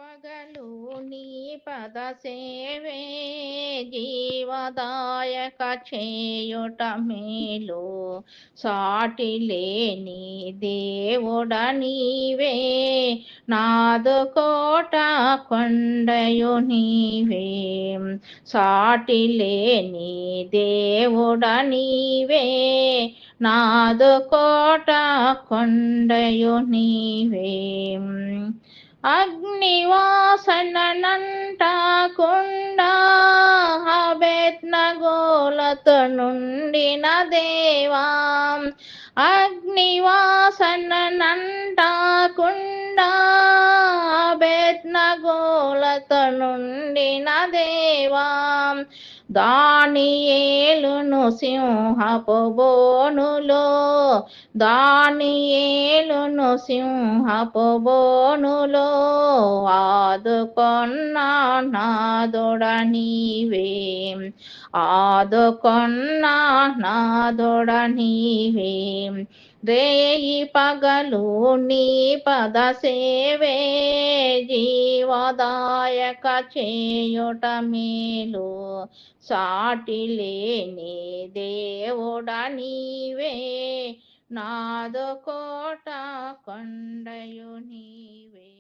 పగలు నీ పద సేవే జీవదాయక చేయుట మేలు సాటి లేని దేవుడ నీవే నాదు కోట కొండయు నీవే సాటి లేని దేవుడ నీవే నాదు కోట కొండయు నీవే అగ్నివాసనంటాకుండా అబేద్నగోలతో నుండిన దేవా అగ్నివాసనంటాకుండా అబేద్నగోలతో నుండిన దేవా దానియేలును సింహపు బోనులో దానియేలును సింహపు బోనులో ఆదుకొన్న నాదుడ నీవే ఆదుకొన్న నాదుడ నీవే రేయి పగలు నీ పద సేవే జీవదాయక చేయుట మేలు సాటి లేని దేవుడ నీవే నాదు కోట కొండయు నీవే।